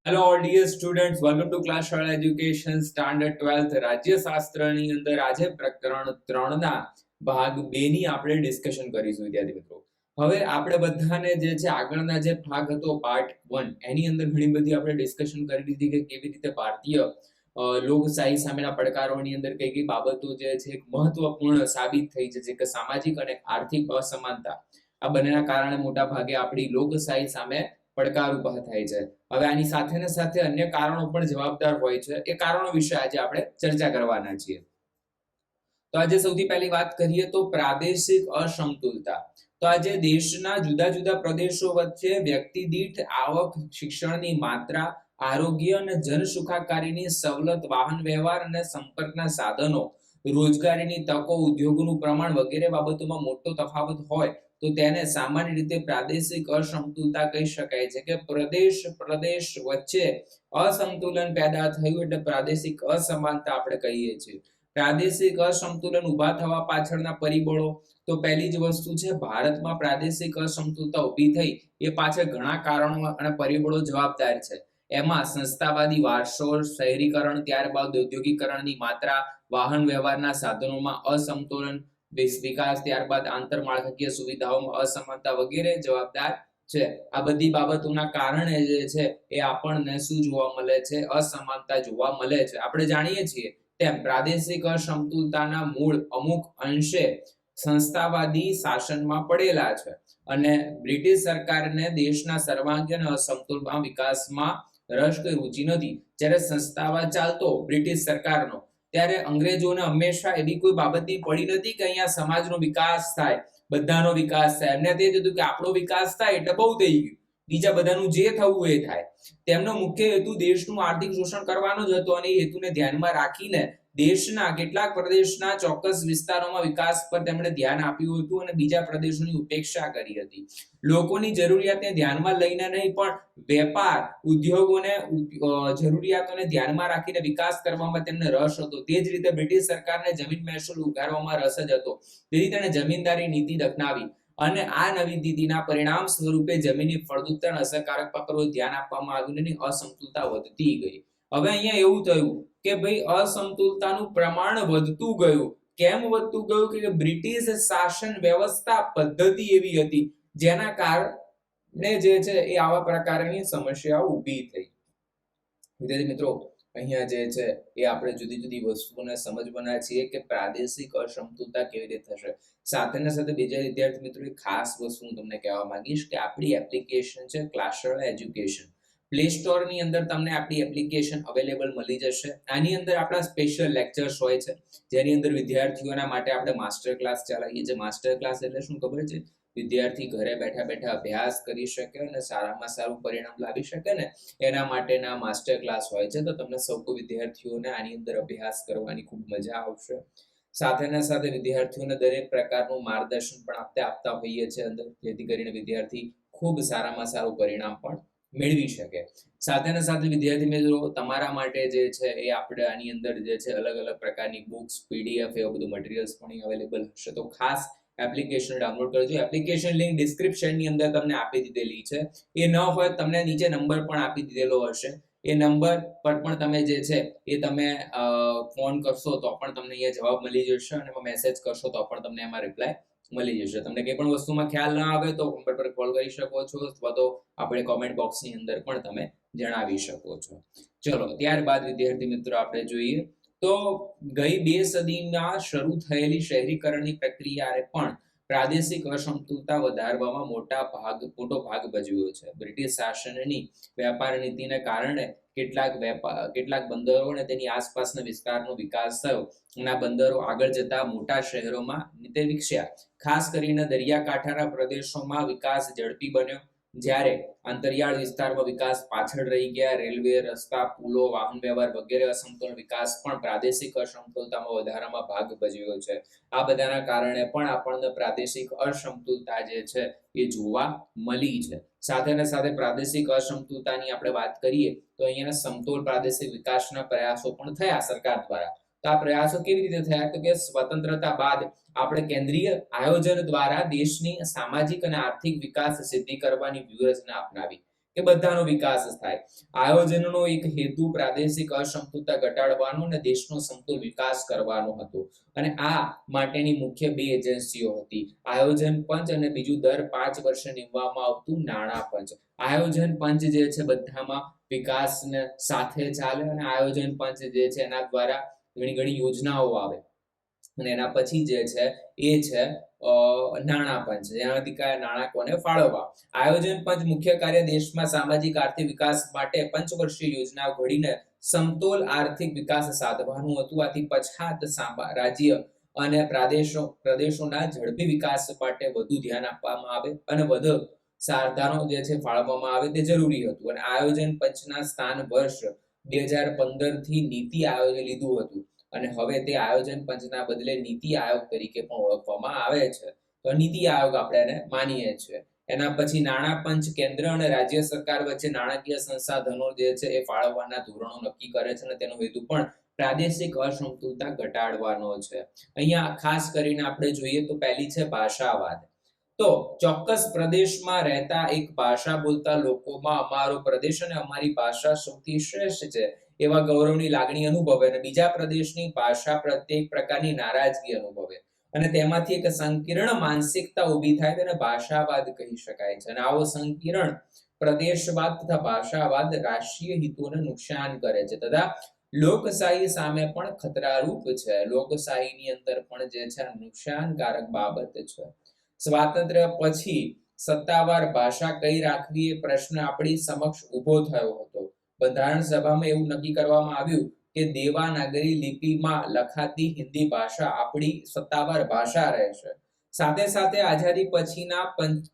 Hello all dear students, welcome to class શાળા education standard 12th રાજ્યશાસ્ત્રની અંદર આજે પ્રકરણ 3 ના ભાગ 2 ની આપણે ડિસ્કશન કરીશું વિદ્યાર્થી મિત્રો. હવે આપણે બધાને જે છે આગળના જે ભાગ હતો પાર્ટ 1 એની અંદર ઘણી બધી આપણે ડિસ્કશન કરી દીધી કે કેવી રીતે ભારતીય લોકશાહી સામેના પડકારોની અંદર કઈ કઈ બાબતો જે છે એક મહત્વપૂર્ણ સાબિત થઈ છે, જે કે સામાજિક અને આર્થિક અસમાનતા આ બંનેના કારણે મોટા ભાગે આપણી લોકશાહી સામે પડકાર ઉભા થાય છે. હવે આની સાથે ને સાથે અન્ય કારણો પણ જવાબદાર હોય છે. એ કારણો વિશે આજે આપણે ચર્ચા કરવાના છીએ. તો આજે સૌથી પહેલી વાત કરીએ તો પ્રાદેશિક અસમતુલતા. તો આજે દેશના જુદા જુદા પ્રદેશો વચ્ચે વ્યક્તિ દીઠ આવક, શિક્ષણની માત્રા, આરોગ્ય અને જનસુખાકારીની સવલત, વાહન વ્યવહાર અને સંપર્કના સાધનો, રોજગારીની તકો, ઉદ્યોગોનું પ્રમાણ વગેરે બાબતોમાં મોટો તફાવત હોય તો તેને સામાન્ય રીતે પ્રાદેશિક અસમતુલતા કહી શકાય છે. કે પ્રદેશ વચ્ચે અસંતુલન પેદા થયું એટલે પ્રાદેશિક અસમાનતા આપણે કહીએ છીએ. પ્રાદેશિક અસમતુલન ઊભા થવા પાછળના પરિબળો, તો પહેલી જ વસ્તુ છે ભારતમાં પ્રાદેશિક અસમતુલતા ઊભી થઈ એ પાછળ ઘણા કારણો અને પરિબળો જવાબદાર છે. એમાં સંસ્થાવાદી વારસો, શહેરીકરણ, ત્યારબાદ ઔદ્યોગિકરણની માત્રા, વાહન વ્યવહારના સાધનોમાં અસમતુલન, વિકાસ, ત્યારબાદ આંતરમાળખાકીય સુવિધાઓમાં અસમાનતા વગેરે જવાબદાર છે. આ બધી બાબતોના કારણે જે છે એ આપણને શું જોવા મળે છે? અસમાનતા જોવા મળે છે. આપણે જાણીએ છીએ તેમ પ્રાદેશિક અસમતુલતાના મૂળ અમુક અંશે સંસ્થાવાદી શાસનમાં પડેલા છે અને બ્રિટિશ સરકારને દેશના સર્વાંગીણ અસમતુલન વિકાસમાં રસ કે રુચિ નથી. જ્યારે સંસ્થાવાદ ચાલતો બ્રિટિશ સરકારનો, ત્યારે અંગ્રેજોને હંમેશા એવી કોઈ બાબતની પડી નથી કે અહીંયા સમાજનો વિકાસ થાય, બધાનો વિકાસ થાય. એમને તે જ હતું કે આપણો વિકાસ થાય એટલે બહુ થઈ ગયું, બીજા બધાનું જે થવું એ થાય. તેમનો મુખ્ય હેતુ દેશનું આર્થિક શોષણ કરવાનો જ હતો અને એ હેતુને ધ્યાનમાં રાખીને દેશના કેટલાક પ્રદેશના ચોક્કસ વિસ્તારોમાં વિકાસ પર તેમણે ધ્યાન આપ્યું હતું અને બીજા પ્રદેશોની ઉપેક્ષા કરી હતી. લોકોની જરૂરિયાતને ધ્યાનમાં લઈને નહીં, પણ વેપાર, ઉદ્યોગોને જરૂરિયાતોને ધ્યાનમાં રાખીને વિકાસ કરવામાં તેમને રસ હતો. તે જ રીતે બ્રિટિશ સરકારને જમીન મહેસૂલ ઉગારવામાં રસ જ હતો. તેથી તેણે જમીનદારી નીતિ અપનાવી અને આ નવી નીતિના પરિણામ સ્વરૂપે જમીનની ફળદ્રુપતા અને અસરકારક પર ધ્યાન આપવામાં આવ્યું અને અસમતુલતા વધતી ગઈ. હવે અહીંયા એવું થયું કે ભાઈ અસમતુલતાનું પ્રમાણ વધતું ગયું. કેમ વધતું ગયું? કે બ્રિટિશ શાસન વ્યવસ્થા પદ્ધતિ એવી હતી જેના કારણે જે છે એ આવા પ્રકારની સમસ્યાઓ ઊભી થઈ. વિદ્યાર્થી મિત્રો, અહીંયા જે છે એ આપણે જુદી જુદી વસ્તુઓને સમજવાના છીએ કે પ્રાદેશિક અસમતુલતા કેવી રીતે થશે. સાથે ને સાથે બીજા વિદ્યાર્થી મિત્રો એક ખાસ વસ્તુ હું તમને કહેવા માંગીશ કે આપણી એપ્લિકેશન છે ક્લાસ શાળા એજ્યુકેશન. પ્લે સ્ટોર ની અંદર તમને આપણી એપ્લિકેશન અવેલેબલ મળી જશે. આની અંદર આપણા સ્પેશિયલ લેક્ચર્સ હોય છે, જેની અંદર વિદ્યાર્થીઓના માટે આપણે માસ્ટર ક્લાસ ચલાવીએ છીએ. માસ્ટર ક્લાસ એટલે શું ખબર છે? વિદ્યાર્થી ઘરે બેઠા બેઠા અભ્યાસ કરી શકે અને સારામાં સારું પરિણામ લાવી શકે ને એના માટેના માસ્ટર ક્લાસ હોય છે. તો તમને સૌ વિદ્યાર્થીઓને આની અંદર અભ્યાસ કરવાની ખૂબ મજા આવશે. સાથે ને સાથે વિદ્યાર્થીઓને દરેક પ્રકારનું માર્ગદર્શન પણ આપતા હોઈએ છીએ અંદર, જેથી કરીને વિદ્યાર્થી ખૂબ સારામાં સારું પરિણામ પણ મેળવી શકે. સાથે ને સાથે વિદ્યાર્થી મિત્રો, તમારા માટે જે છે એ આપણે આની અંદર જે છે અલગ અલગ પ્રકારની બુક્સ, પીડીએફ એવા બધું મટીરિયલ્સ પણ અવેલેબલ હશે. તો ખાસ એપ્લિકેશન ડાઉનલોડ કરજો. એપ્લિકેશન લિંક ડિસ્ક્રિપ્શન ની અંદર તમને આપી દીધેલી છે. એ ન હોય તમને નીચે નંબર પણ આપી દીધેલો હશે. એ નંબર પર પણ તમે જે છે એ તમે ફોન કરશો તો પણ તમને અહીંયા જવાબ મળી જશે અને મેસેજ કરશો તો પણ તમને એમાં રિપ્લાય મળી જશે. તમને કંઈ પણ વસ્તુમાં ખ્યાલ ના આવે તો નંબર પર કોલ કરી શકો છો અથવા તો આપણે કોમેન્ટ બોક્સની અંદર પણ તમે જણાવી શકો છો. ચલો, ત્યારબાદ વિદ્યાર્થી મિત્રો આપણે જોઈએ તો ગઈ 2 સદીમાં શરૂ થયેલી શહેરીકરણની પ્રક્રિયાએ પણ પ્રાદેશિક અસમતુલતા વધારવામાં મોટો ભાગ ભજવ્યો છે. બ્રિટિશ શાસનની વેપાર નીતિને કારણે કેટલાક બંદરો અને તેની આસપાસના વિસ્તારનો વિકાસ થયો અને આ બંદરો આગળ જતા મોટા શહેરોમાં વિકસ્યા. ખાસ કરીને દરિયાકાંઠાના પ્રદેશોમાં વિકાસ ઝડપી બન્યો, જ્યારે અંતરિયાળ વિસ્તારમાં વિકાસ પાછળ રહી ગયા. રેલવે, રસ્તા, પુલો, વાહન વ્યવહાર વગેરે અસમતુલન વિકાસ પણ પ્રાદેશિક અસમતુલતામાં વધારામાં ભાગ ભજવ્યો છે. આ બધાના કારણે પણ આપણને પ્રાદેશિક અસમતુલતા જે છે એ જોવા મળી છે. સાથે ને સાથે પ્રાદેશિક અસમતુલતાની આપણે વાત કરીએ તો અહીંયા સમતોલ પ્રાદેશિક વિકાસના પ્રયાસો પણ થયા સરકાર દ્વારા. તો આ પ્રયાસો કેવી રીતે થયા? તો કે સ્વતંત્રતા બાદ આપણે કેન્દ્રીય આયોજન દ્વારા દેશની સામાજિક અને આર્થિક વિકાસ સિદ્ધિ કરવાની વ્યૂહરચના અપનાવી. એ બધાનો વિકાસ થાય. આયોજનનો એક હેતુ પ્રાદેશિક અસમતુલતા ઘટાડવાનો અને દેશનો સમતુલ વિકાસ કરવાનો હતો. અને આ માટેની મુખ્ય બે એજન્સીઓ હતી, આયોજન પંચ અને બીજું દર 5 વર્ષે નિમવામાં આવતું નાણાં પંચ. આયોજન પંચ જે છે બધામાં વિકાસને સાથે ચાલે અને આયોજન પંચ જે છે એના દ્વારા ઘણી ઘણી યોજનાઓ આવે અને એના પછી જે છે એ છે નાણાં પંચ, જેનાથી નાણાં કોને ફાળવવા. આયોજન પંચ મુખ્ય કાર્ય દેશમાં સામાજિક આર્થિક વિકાસ માટે પંચવર્ષીય યોજના ઘડીને સમતોલ આર્થિક વિકાસ સાધવાનું હતું. આથી પછાત રાજ્ય અને પ્રદેશોના ઝડપી વિકાસ માટે વધુ ધ્યાન આપવામાં આવે અને વધુ સાધનો જે છે ફાળવવામાં આવે તે જરૂરી હતું. અને આયોજન પંચના સ્થાન વર્ષ 2015 થી નીતિ આયોગે લીધું હતું અને હવે તે આયોજન પંચના બદલે નીતિ આયોગ તરીકે પણ ઓળખવામાં આવે છે. તો નીતિ આયોગ આપણે એને માનીએ છીએ. એના પછી નાણાં પંચ કેન્દ્ર અને રાજ્ય સરકાર વચ્ચે નાણાકીય સંસાધનો જે છે એ ફાળવવાના ધોરણો નક્કી કરે છે અને તેનો હેતુ પણ પ્રાદેશિક અસમતુલતા ઘટાડવાનો છે. અહીંયા ખાસ કરીને આપણે જોઈએ તો પહેલી છે ભાષાવાદ. તો ચોક્કસ પ્રદેશમાં રહેતા એક ભાષા બોલતા લોકોમાં અમારો પ્રદેશ અને અમારી ભાષા સૌથી શ્રેષ્ઠ છે એવા ગૌરવની લાગણી અનુભવે અને બીજા પ્રદેશની ભાષા પ્રત્યે એક પ્રકારની નારાજગી અનુભવે અને તેમાંથી એક સંકીર્ણ માનસિકતા ઊભી થાય તેને ભાષાવાદ કહી શકાય છે. અને આવો સંકીર્ણ પ્રદેશવાદ તથા ભાષાવાદ રાષ્ટ્રીય હિતોને નુકસાન કરે છે તથા લોકશાહી સામે પણ ખતરારૂપ છે. લોકશાહીની અંદર પણ જે છે નુકસાનકારક બાબત છે. સ્વાતંત્ર્ય પછી સત્તાવાર ભાષા કઈ રાખવી એ પ્રશ્ન આપણી સમક્ષ ઊભો થયો હતો. બંધારણ સભામાં એવું નક્કી કરવામાં આવ્યું કે દેવનાગરી લિપિમાં લખાતી હિન્દી ભાષા આપણી સત્તાવાર ભાષા રહેશે. સાથે સાથે આઝાદી પછીના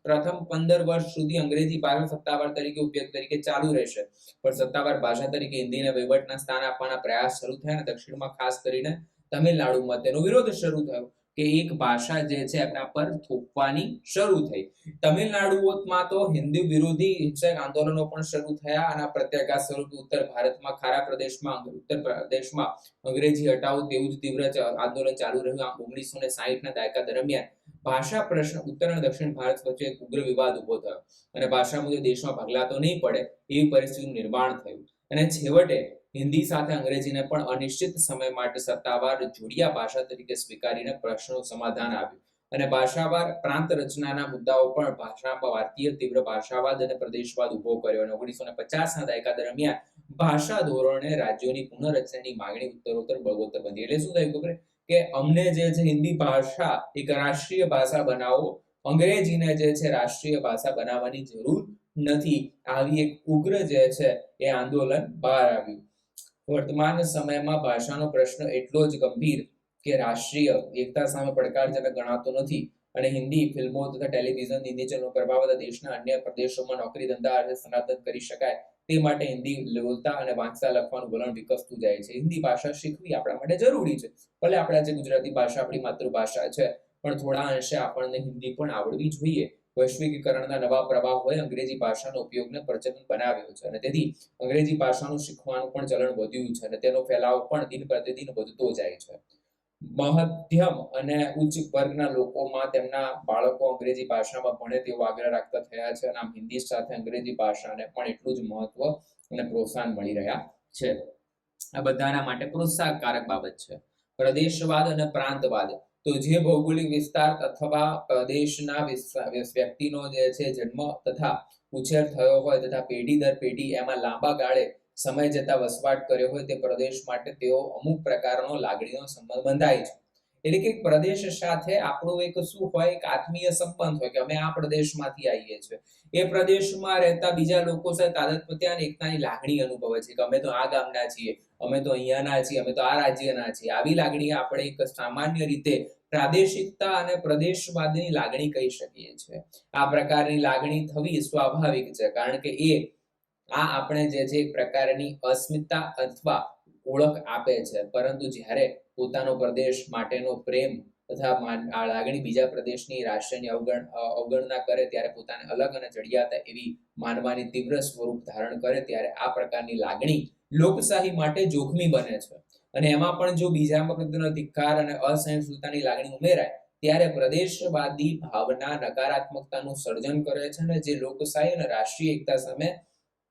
પ્રથમ 15 વર્ષ સુધી અંગ્રેજી ભાષા સત્તાવાર તરીકે ઉપયોગ તરીકે ચાલુ રહેશે, પણ સત્તાવાર ભાષા તરીકે હિન્દીને વહીવટના સ્થાન આપવાના પ્રયાસ શરૂ થયા અને દક્ષિણમાં ખાસ કરીને તમિલનાડુમાં તેનો વિરોધ શરૂ થયો કે એક ભાષા જે છે એમના પર થોપવાની શરૂ થઈ. તમિલનાડુમાં તો હિન્દી વિરોધી હિંસક આંદોલનો પણ શરૂ થયા અને પ્રત્યાઘાત સ્વરૂપે ઉત્તર ભારતમાં ખારા પ્રદેશમાં ઉત્તર પ્રદેશમાં અંગ્રેજી હટાવો તેવું જ તીવ્ર આંદોલન ચાલુ રહ્યું. આમ 1960ના દાયકા દરમિયાન ભાષા પ્રશ્ન ઉત્તર અને દક્ષિણ ભારત વચ્ચે એક ઉગ્ર વિવાદ ઉભો થયો અને ભાષા મુદ્દે દેશમાં ભાગલા તો નહીં પડે એવી પરિસ્થિતિનું નિર્માણ થયું અને છેવટે હિન્દી સાથે અંગ્રેજીને પણ અનિશ્ચિત સમય માટે સત્તાવાર જોડિયા ભાષા તરીકે સ્વીકારીને પ્રશ્નનું સમાધાન આવ્યું. અને ભાષાવાર પ્રાંત રચનાના મુદ્દાઓ પણ ભાષામાં ભારતીય તીવ્ર ભાષાવાદ અને પ્રદેશવાદ ઉભો કર્યો અને 1950ના દાયકા દરમિયાન ભાષા ધોરણે રાજ્યોની પુનઃરચનાની માંગણી ઉત્તરોત્તર બળવત્તર બની. એટલે શું થયું ખબર કે અમને જે છે હિન્દી ભાષા એક રાષ્ટ્રીય ભાષા બનાવો, અંગ્રેજીને જે છે રાષ્ટ્રીય ભાષા બનાવવાની જરૂર નથી. આવી એક ઉગ્ર જે છે એ આંદોલન બહાર આવ્યું. વર્તમાન સમયમાં ભાષાનો પ્રશ્ન એટલો જ ગંભીર કે રાષ્ટ્રીય એકતા સામે પડકારજનક ગણાતો નથી અને હિન્દી ફિલ્મો તથા ટેલિવિઝન હિન્દી ચેનલો પ્રભાવ દેશના અન્ય પ્રદેશોમાં નોકરી ધંધા અર્થે સ્થાનાંતર કરી શકાય તે માટે હિન્દી બોલતા અને વાંચતા લખવાનું વલણ વિકસતું જાય છે. હિન્દી ભાષા શીખવી આપણા માટે જરૂરી છે. ભલે આપણે આજે ગુજરાતી ભાષા આપણી માતૃભાષા છે, પણ થોડા અંશે આપણને હિન્દી પણ આવડવી જોઈએ. વૈશ્વિકીકરણના નવા પ્રભાવ હોય અંગ્રેજી ભાષાનો ઉપયોગને પ્રચલન બનાવ્યો છે અને તેથી અંગ્રેજી ભાષાનું શીખવાનું પણ ચલણ વધ્યું છે અને તેનો ફેલાવ પણ દિન પ્રતિદિન વધતો જાય છે. મધ્યમ અને ઉચ્ચ વર્ગના લોકોમાં તેમના બાળકો અંગ્રેજી ભાષામાં ભણે તેવો આગ્રહ રાખતા થયા છે અને આમ હિન્દી સાથે અંગ્રેજી ભાષાને પણ એટલું જ મહત્વ અને પ્રોત્સાહન મળી રહ્યા છે. આ બધાના માટે પ્રોત્સાહનકારક બાબત છે. પ્રદેશવાદ અને પ્રાંતવાદ. તો જે ભૌગોલિક વિસ્તાર અથવા પ્રદેશના વ્યક્તિનો જે છે જન્મ તથા ઉછેર થયો હોય તથા પેઢી દર પેઢી એમાં લાંબા ગાળે સમય જતા વસવાટ કર્યો હોય તે પ્રદેશ માટે તેઓ અમુક પ્રકારનો લાગણીનો સંબંધ બંધાય છે. એટલે કે પ્રદેશ સાથે આપણો એક શું હોય, એક આત્મીય સંબંધ હોય કે અમે આ પ્રદેશમાંથી આવીએ છીએ. એ પ્રદેશમાં રહેતા બીજા લોકો સાથે તાદાત્મ્ય અને એકતાની લાગણી અનુભવે છે કે અમે તો આ ગામના છીએ, અમે તો અહીંયાના છીએ, અમે તો આ રાજ્યના છીએ. આવી લાગણી આપણે એક સામાન્ય રીતે પ્રાદેશિકતા અને પ્રદેશવાદની લાગણી કહી શકીએ છીએ. આ પ્રકારની લાગણી થવી સ્વાભાવિક છે કારણ કે આ આપણે જે છે એક પ્રકારની અસ્મિતા અથવા ઓળખ આપે છે. પરંતુ જ્યારે પોતાનો પ્રદેશ માટેનો પ્રેમ તથા આ લાગણી બીજા પ્રદેશની રાષ્ટ્રની અવગણના કરે ત્યારે પોતાને અલગ અને ચડિયાતા એવી માનવાની તીવ્ર સ્વરૂપ ધારણ કરે ત્યારે આ પ્રકારની લાગણી લોકશાહી માટે જોખમી બને છે. અને એમાં પણ જો બીજામાં પ્રત્યેનો ધિક્કાર અને અસહિષ્ણુતાની લાગણી ઉમેરાય ત્યારે પ્રદેશવાદી ભાવના નકારાત્મકતાનું સર્જન કરે છે અને જે લોકશાહી અને રાષ્ટ્રીય એકતા સામે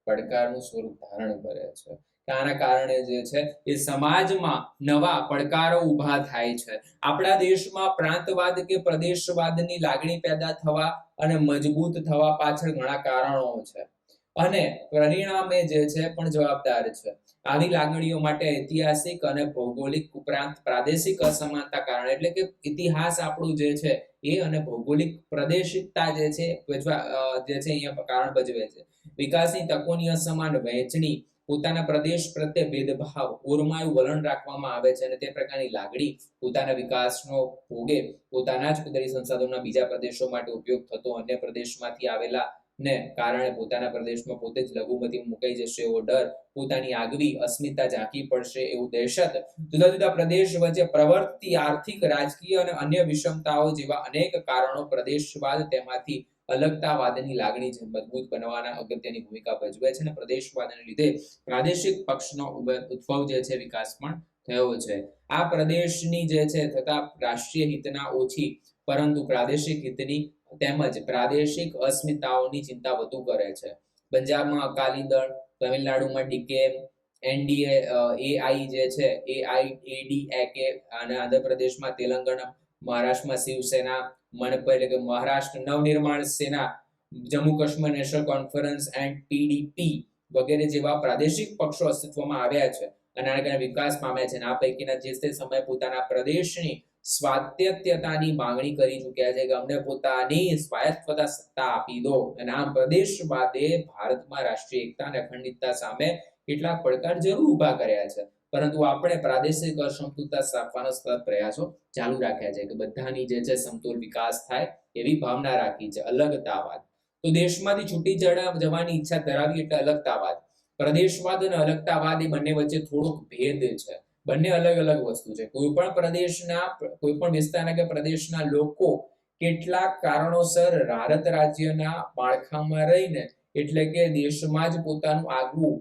પડકારનું સ્વરૂપ ધારણ કરે છે. આના કારણે જે છે એ સમાજમાં નવા પડકારો ઊભા થાય છે. આપણા દેશમાં પ્રાંતવાદ કે પ્રદેશવાદની લાગણી પેદા થવા અને મજબૂત થવા પાછળ ઘણા કારણો છે અને પરિણામે જે છે પણ જવાબદાર છે. આવી લાગણીઓ માટે ઐતિહાસિક અને ભૌગોલિક ઉપરાંત પ્રાદેશિક અસમાનતા કારણે, એટલે કે ઇતિહાસ આપણું જે છે એ અને ભૌગોલિક પ્રાદેશિકતા જે છે અહીંયા કારણ ભજવે છે. વિકાસની તકોની અસમાન વહેંચણી, પોતાના પ્રદેશ પ્રત્યે ભેદભાવ, ઓરમાયું વલણ રાખવામાં આવે છે અને તે પ્રકારની લાગણી પોતાના વિકાસનો ભોગે પોતાના જ કુદરતી સંસાધનોના બીજા પ્રદેશો માટે ઉપયોગ થતો અન્ય પ્રદેશમાંથી આવેલા ને કારણે પોતાના પ્રદેશમાં પોતે જ લઘુમતી મુકાઈ જશે એવો ડર, પોતાની આગવી અસ્મિતા ઝાંકી પડશે એવું દહેશત, જુદા જુદા પ્રદેશ વચ્ચે પ્રવર્તતી આર્થિક, રાજકીય અને અન્ય વિષમતાઓ જેવા અનેક કારણો પ્રદેશવાદ તેમાંથી અલગતાવાદની લાગણી મજબૂત બનાવવાના અગત્યની ભૂમિકા ભજવે છે અને પ્રદેશવાદને લીધે પ્રાદેશિક પક્ષનો ઉદ્ભવ જે છે વિકાસ પણ થયો છે. આ પ્રદેશની જે છે થતા રાષ્ટ્રીય હિતના ઓછી પરંતુ પ્રાદેશિક હિતની તેમજ પ્રાદેશિક અસ્મિતાઓની ચિંતા વધુ કરે છે. પંજાબમાં અકાલી દળ, તમિલનાડુમાં ડીકેએમ, એનડીએ, એઆઈ જે છે એઆઈએડીએકે અને આંધ્રપ્રદેશમાં તેલંગાણા, મહારાષ્ટ્રમાં શિવસેના, મણિપુર એટલે કે મહારાષ્ટ્ર નવનિર્માણ સેના, Jammu Kashmir national conference and PDP વગેરે જેવા પ્રાદેશિક પક્ષો અસ્તિત્વમાં આવ્યા છે અને આના કારણે વિકાસ પામ્યા છે. આ પૈકીના જે તે સમયે પોતાના પ્રદેશની સ્વાયત્તતાની માંગણી કરી ચૂક્યા છે કે અમને પોતાની સ્વાયત્તતા સત્તા આપી દો. અને આમ પ્રદેશવાદે ભારતમાં રાષ્ટ્રીય એકતા અને અખંડિતતા સામે કેટલાક પડકાર જરૂર ઊભા કર્યા છે, પરંતુ આપણે પ્રાદેશિક અસંતુલિતતા સ્થાપવાના સતત પ્રયાસો ચાલુ રાખ્યા છે કે બધાની જે છે સમતોલ વિકાસ થાય એવી ભાવના રાખી છે. અલગતાવાદ તો દેશમાંથી છૂટી જવાની ઈચ્છા ધરાવી એટલે અલગતાવાદ. પ્રદેશવાદ અને અલગતાવાદ એ બંને વચ્ચે થોડોક ભેદ છે. બંને અલગ અલગ વસ્તુ છે. કોઈ પણ પ્રદેશના, કોઈ પણ વિસ્તારના કે પ્રદેશના લોકો કેટલાક કારણોસર ભારત રાજ્યના માળખામાં રહીને, એટલે કે દેશમાં જ પોતાનું આગવું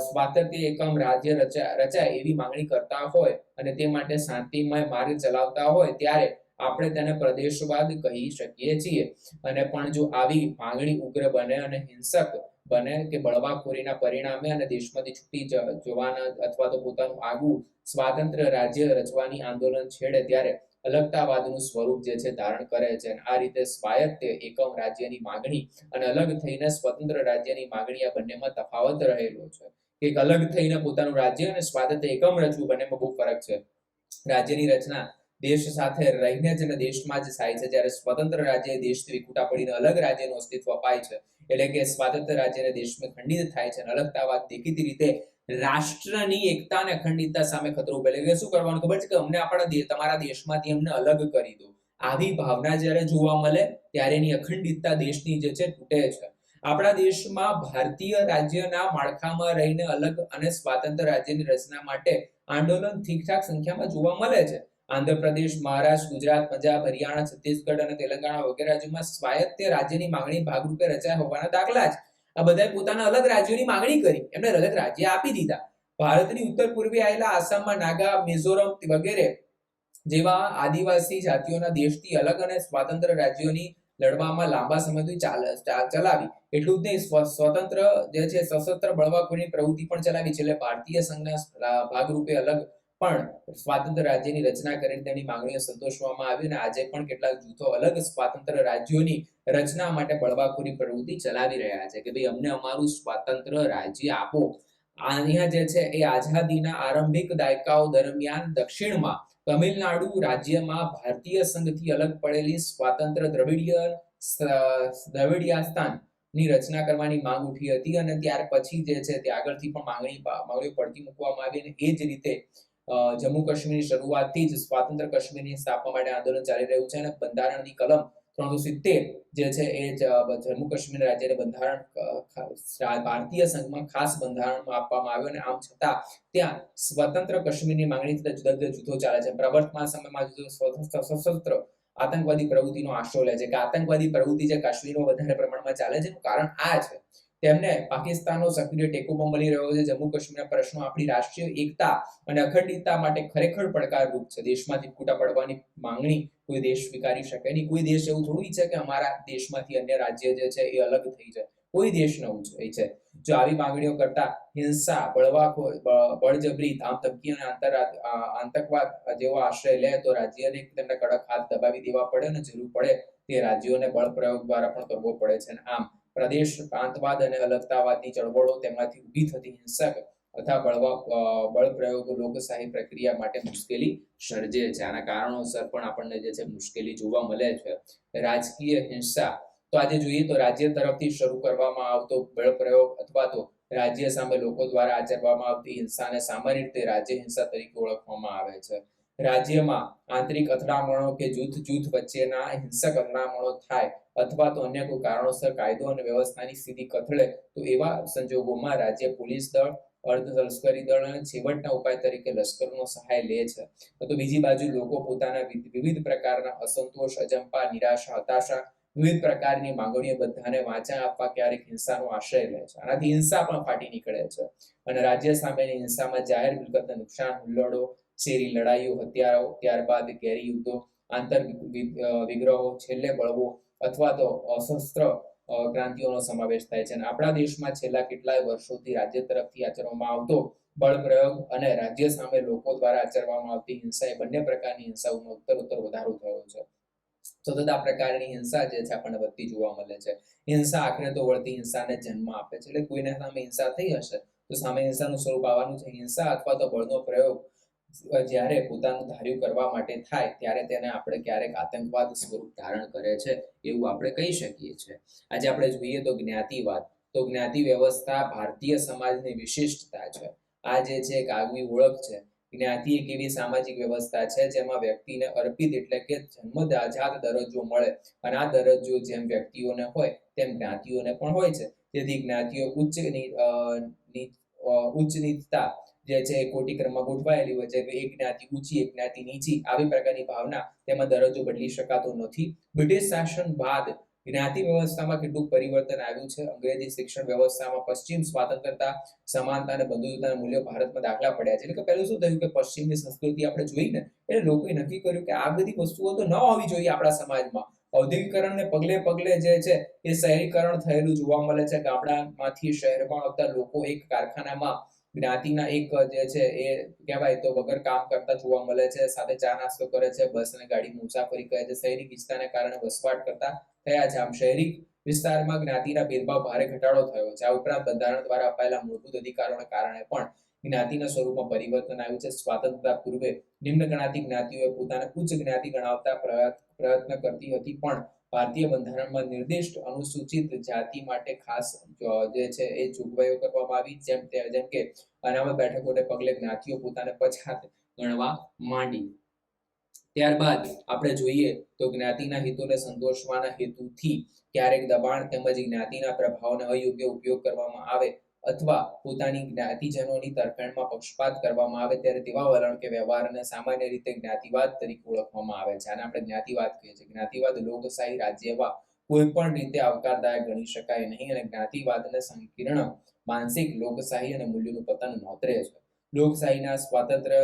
સ્વાતંત્ર્ય એકમ રાજ્ય રચાય એવી માંગણી કરતા હોય અને તે માટે શાંતિમય માર્ગ ચલાવતા હોય ત્યારે આપણે તેને પ્રદેશવાદ કહી શકીએ છીએ. અને પણ જો આવી માંગણી ઉગ્ર બને અને હિંસક બને કે બળવાખોરીના પરિણામે અને દેશમાંથી છૂટી જવાના અથવા તો પોતાનું આગવું સ્વાતંત્ર રાજ્ય રચવાની આંદોલન છેડે ત્યારે અલગતાવાદનું સ્વરૂપ જે છે ધારણ કરે છે. આ રીતે સ્વાયત્ત એકમ રાજ્યની માંગણી અને અલગ થઈને સ્વતંત્ર રાજ્યની માંગણી આ બંનેમાં તફાવત રહેલો છે. એક અલગ થઈને પોતાનું રાજ્ય અને સ્વાયત્ત એકમ રચવું બંનેમાં બહુ ફરક છે. રાજ્યની રચના દેશ સાથે રહીને જ અને દેશમાં જ થાય છે, જ્યારે સ્વતંત્ર રાજ્ય દેશથી વિખૂટા પડીને અલગ રાજ્યનું અસ્તિત્વ અપાય છે. એટલે કે સ્વાતંત્ર્ય રાજ્યને દેશમાં ખંડિત થાય છે અને અલગતાવાદ દેખીતી રીતે રાષ્ટ્રની એકતા અને અખંડિતતા સામે ખતરો ઉભો. એટલે શું કરવાનું ખબર છે કે અમને આપણા તમારા દેશમાંથી અમને અલગ કરી દો. આવી ભાવના જ્યારે જોવા મળે ત્યારે એની અખંડિતતા દેશની જે છે તૂટે છે. આપણા દેશમાં ભારતીય રાજ્યના માળખામાં રહીને અલગ અને સ્વાતંત્ર્ય રાજ્યની રચના માટે આંદોલન ઠીકઠાક સંખ્યામાં જોવા મળે છે. આંધ્રપ્રદેશ, મહારાષ્ટ્ર, ગુજરાત, પંજાબ, હરિયાણા, છત્તીસગઢ અને તેલંગાણા વગેરે રાજ્યોમાં સ્વાયત્ત રાજ્યની માંગણી ભાગરૂપે રચાયા હોવાના દાખલા છે. આ બધાએ પોતાના અલગ રાજ્યોની માંગણી કરી, એમને અલગ રાજ્ય આપી દીધા. ભારતની ઉત્તર પૂર્વે આવેલા આસામમાં નાગા, મિઝોરમ વગેરે જેવા આદિવાસી જાતિઓના દેશથી અલગ અને સ્વાતંત્ર રાજ્યોની લડવામાં લાંબા સમયથી ચલાવી. એટલું જ નહીં, સ્વતંત્ર જે છે સશસ્ત્ર બળવાખોરીની પ્રવૃત્તિ પણ ચલાવી છે. એટલે ભારતીય સંઘના ભાગરૂપે અલગ પણ સ્વાતંત્ર રાજ્યની રચના કરીને તેની માંગણીઓ સંતોષવામાં આવી અને આજે પણ કેટલાક જૂથો અલગ સ્વાતંત્ર રાજ્યોની રચના માટે બળવાખોરી પ્રવૃત્તિ ચલાવી રહ્યા છે કે ભાઈ અમને અમારું સ્વાતંત્ર રાજ્ય આપો. અહીંયા જે છે એ આઝાદીના આરંભિક દાયકાઓ દરમિયાન દક્ષિણમાં તમિલનાડુ રાજ્યમાં ભારતીય સંઘથી અલગ પડેલી સ્વાતંત્ર દ્રવિડિયાસ્તાન ની રચના કરવાની માંગ ઉઠી હતી અને ત્યાર પછી જે છે તે આગળથી પણ માંગણીઓ પડતી મૂકવામાં આવી અને એ જ રીતે જમ્મુ કાશ્મીરની શરૂઆતથી જ સ્વાતંત્ર કાશ્મીરની સ્થાપના માટે આંદોલન ચાલી રહ્યું છે અને બંધારણની કલમ 370 જે છે એ જમ્મુ કાશ્મીર રાજ્યને બંધારણ ભારતીય સંઘમાં ખાસ બંધારણમાં આપવામાં આવ્યું અને આમ છતાં ત્યાં સ્વતંત્ર કાશ્મીરની માંગણી થતા જુદા જુદા જૂથો ચાલે છે. પ્રવર્તમાન સમયમાં સશસ્ત્ર આતંકવાદી પ્રવૃત્તિનો આશરો લે છે કે આતંકવાદી પ્રવૃત્તિ જે કાશ્મીરમાં વધારે પ્રમાણમાં ચાલે છે એનું કારણ આ છે. તેમને પાકિસ્તાનનો સક્રિય ટેકો પણ મળી રહ્યો છે. જમ્મુ કાશ્મીરના પ્રશ્નો આપણી રાષ્ટ્રીય એકતા અને અખંડિતતા માટે ખરેખર પડકારરૂપ છે. દેશમાંથી છૂટા પડવાની માંગણી કોઈ દેશ સ્વીકારી શકે નહીં. કોઈ દેશ એવું થોડું ઈચ્છે કે અમારા દેશમાંથી અન્ય રાજ્ય જે છે એ અલગ થઈ જાય. કોઈ દેશ ન ઈચ્છે. જો આવી માંગણીઓ કરતા હિંસા, બળજબરી, ધામધમકી અને આતંકવાદ જેવો આશ્રય લે તો રાજ્યને તેમને કડક હાથ દબાવી દેવા પડે અને જરૂર પડે તે રાજ્યોને બળ પ્રયોગ દ્વારા પણ કરવો પડે છે. અને આમ પ્રદેશ પ્રાંતવાદ અને અલગતાવાદની ચળવળો તેમાંથી ઊભી થતી હિંસક બળ પ્રયોગો લોકશાહી પ્રક્રિયા માટે મુશ્કેલી સર્જે છે. આના કારણોસર પણ આપણને જે છે મુશ્કેલી જોવા મળે છે. રાજકીય હિંસા તો આજે જોઈએ તો રાજ્ય તરફથી શરૂ કરવામાં આવતો બળ પ્રયોગ અથવા તો રાજ્ય સામે લોકો દ્વારા આચરવામાં આવતી હિંસાને સામાન્ય રીતે રાજ્ય હિંસા તરીકે ઓળખવામાં આવે છે. રાજ્યમાં આંતરિક અથડામણો કે જૂથ વચ્ચેના હિંસક અથડામણો થાય અથવા તો અન્ય કોઈ કારણોસર કાયદો અને વ્યવસ્થાની સ્થિતિ કથળે તો એવા સંજોગોમાં રાજ્ય પોલીસ દળ, અર્ધલશ્કરી દળ અને છેવટના ઉપાય તરીકે લશ્કરનો સહાય લે છે. તો બીજી બાજુ લોકો પોતાના વિવિધ પ્રકારના અસંતોષ, અજંપા, નિરાશા, હતાશા, વિવિધ પ્રકારની માંગણીઓ બધાને વાચા આપવા ક્યારેક હિંસાનો આશ્રય લે છે. આનાથી હિંસા પણ ફાટી નીકળે છે અને રાજ્ય સામેની હિંસામાં જાહેર મિલકતને નુકસાન, હુલ્લડો, શેરી લડાઈઓ, હત્યાઓ, ત્યારબાદ ઘેરી યુદ્ધો, આંતર વિગ્રહો, છેલ્લે બળવો અથવા તો અશસ્ત્ર ક્રાંતિઓનો સમાવેશ થાય છે. અને આપણા દેશમાં છેલ્લા કેટલાય વર્ષોથી રાજ્ય તરફથી આચરવામાં આવતો બળ પ્રયોગ અને રાજ્ય સામે લોકો દ્વારા આચરવામાં આવતી હિંસા એ બંને પ્રકારની હિંસાઓનો ઉત્તરોત્તર વધારો થયો છે. સતત આ પ્રકારની હિંસા જે છે આપણને વધતી જોવા મળે છે. હિંસા આખરે તો વળતી હિંસાને જન્મ આપે છે. એટલે કોઈના સામે હિંસા થઈ હશે તો સામે હિંસાનું સ્વરૂપ આવવાનું છે. હિંસા અથવા તો બળનો પ્રયોગ જ્યારે પોતાનું ધાર્યું કરવા માટે થાય ત્યારે તેને આપણે ક્યારેક આતંકવાદ સ્વરૂપ ધારણ કરે છે એવું આપણે કહી શકીએ છીએ. આજે આપણે જોઈએ તો જ્ઞાતિવાદ, તો જ્ઞાતિ વ્યવસ્થા ભારતીય સમાજની વિશિષ્ટતા છે. આ જે છે એક આગવી ઓળખ છે. જ્ઞાતિ એક એવી સામાજિક વ્યવસ્થા છે જેમાં વ્યક્તિને અર્પિત એટલે કે જન્મજાત દરજ્જો મળે અને આ દરજ્જો જેમ વ્યક્તિઓને હોય તેમ જ્ઞાતિઓને પણ હોય છે. તેથી જ્ઞાતિઓ ઉચ્ચ નીચતા જે છે એ કોટિક્રમમાં ગોઠવાયેલી હોય છે. એક જ્ઞાતિ ઊંચી, એક જ્ઞાતિ નીચી, આવી પ્રકારની ભાવના તેમાં દરજ્જો બદલી શકાતો નથી. બ્રિટિશ શાસન બાદ જ્ઞાતિ વ્યવસ્થામાં કેટલું પરિવર્તન આવ્યું છે. અંગ્રેજી શિક્ષણ વ્યવસ્થામાં પશ્ચિમ સ્વાતંત્રતા, સમાનતા અને બંધુત્વના મૂલ્યો ભારતમાં દાખલા પડ્યા છે. એટલે કે પહેલું શું થયું કે પશ્ચિમની સંસ્કૃતિ આપણે જોઈને એટલે લોકોએ નક્કી કર્યું કે આ બધી વસ્તુઓ તો ન હોવી જોઈએ આપણા સમાજમાં. ઔદ્યોગિકરણને પગલે જે છે એ શહેરીકરણ થયેલું જોવા મળે છે. ગામડામાંથી શહેરમાં આવતા લોકો એક કારખાનામાં જ્ઞાતિના એક જે છે એ કહેવાય તો વગર કામ કરતા જોવા મળે છે. સાથે ચા નાસ્તો કરે છે, બસ અને ગાડીમાં મુસાફરી કરે છે. શહેરી ગીચતાને કારણે વસવાટ કરતા થયા છે. આમ શહેરી વિસ્તારમાં જ્ઞાતિના ભેદભાવ ભારે ઘટાડો થયો છે. આ ઉપરાંત બંધારણ દ્વારા અપાયેલા મૂળભૂત અધિકારોને કારણે પણ જ્ઞાતિના સ્વરૂપમાં પરિવર્તન આવ્યું છે. સ્વાતંત્રતા પૂર્વે નિમ્ન જ્ઞાતિ જ્ઞાતિઓએ પોતાને ઉચ્ચ જ્ઞાતિ ગણાવતા પ્રયત્ન કરતી હતી, પણ ભારતીય બંધારણમાં નિર્દિષ્ટ અનુસૂચિત જાતિ માટે ખાસ જે છે એ જોગવાઈઓ કરવામાં આવી. જેમ કે અનામત બેઠકોને પગલે જ્ઞાતિઓ પોતાને પછાત ગણવા માંડી. ત્યારબાદ આપણે જોઈએ તો જ્ઞાતિના હિતોને સંતોષવાના હેતુથી ક્યારેક દબાણ તેમજ જ્ઞાતિના પ્રભાવનો અયોગ્ય ઉપયોગ કરવામાં આવે અથવા પોતાની જ્ઞાતિજનોની તરફેણમાં પક્ષપાત કરવામાં આવે ત્યારે તેવા વલણ કે વ્યવહારને સામાન્ય રીતે જ્ઞાતિવાદ તરીકે ઓળખવામાં આવે છે. આને આપણે જ્ઞાતિવાદ કહીએ છીએ. જ્ઞાતિવાદ લોકશાહી રાજ્યમાં કોઈ પણ રીતે આવકારદાયક ગણી શકાય નહીં અને જ્ઞાતિવાદને સંકીર્ણ માનસિક લોકશાહી અને મૂલ્યોનું પતન નોતરે છે. લોકશાહીના સ્વાતંત્ર્ય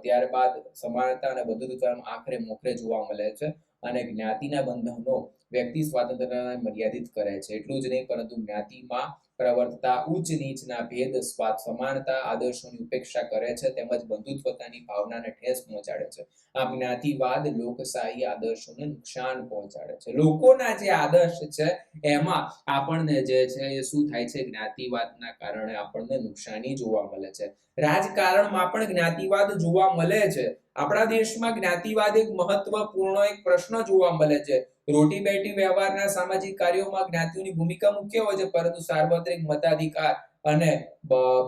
ત્યારબાદ સમાનતા અને બંધુત્વ આખરે મોખરે જોવા મળે છે અને જ્ઞાતિના બંધનો વ્યક્તિ સ્વાતંત્ર્યને મર્યાદિત કરે છે. એટલું જ નહીં પરંતુ જ્ઞાતિમાં પ્રવર્તતા ઉચ્ચ નીચના ભેદ, સમાનતા આદર્શોની ઉપેક્ષા કરે છે તેમજ બંધુત્વતાની ભાવનાને ઠેસ પહોંચાડે છે. આ જ્ઞાતિવાદ લોકશાહી આદર્શોને નુકસાન પહોંચાડે છે. લોકોના જે આદર્શ છે એમાં આપણને જે છે એ શું થાય છે, જ્ઞાતિવાદના કારણે આપણને નુકસાની જોવા મળે છે. રાજકારણમાં પણ જ્ઞાતિવાદ જોવા મળે છે. આપણા દેશમાં જ્ઞાતિવાદ એક મહત્વપૂર્ણ એક પ્રશ્ન જોવા મળે છે. રોટી બેટી વ્યવહારના સામાજિક કાર્યોમાં જ્ઞાતિઓની ભૂમિકા મુખ્ય હોય છે, પરંતુ સાર્વત્રિક મતાધિકાર અને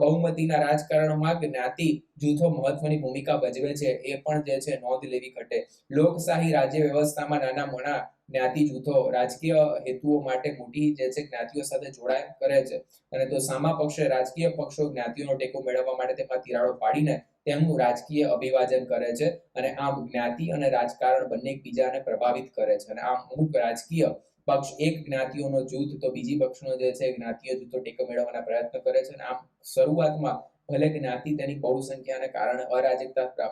બહુમતીના રાજકારણમાં જ્ઞાતિ જૂથો મહત્વની ભૂમિકા ભજવે છે. એ પણ જે છે નોંધ લેવી ઘટે. લોકશાહી રાજ્ય વ્યવસ્થામાં નાના મોટા જ્ઞાતિ જૂથો રાજકીય હેતુઓ માટે મોટી જે છે જ્ઞાતિઓ સાથે જોડાણ કરે છે અને તો સામા પક્ષે રાજકીય પક્ષો જ્ઞાતિઓનો ટેકો મેળવવા માટે તેમાં તિરાડો પાડીને તેમનું રાજકીય અભિવાદન કરે છે અને આમ જ્ઞાતિ અને રાજકારણ બંને એકબીજાને પ્રભાવિત કરે છે. અને આમ અમુક રાજકીય પક્ષ એક જ્ઞાતિઓનો જૂથ તો બીજી પક્ષનો જે છે જ્ઞાતિય જૂથો ટેકો મેળવવાના પ્રયત્ન કરે છે અને આમ શરૂઆતમાં ભલે જ્ઞાતિ તેની બહુસંખ્યાને કારણે અરાજકતા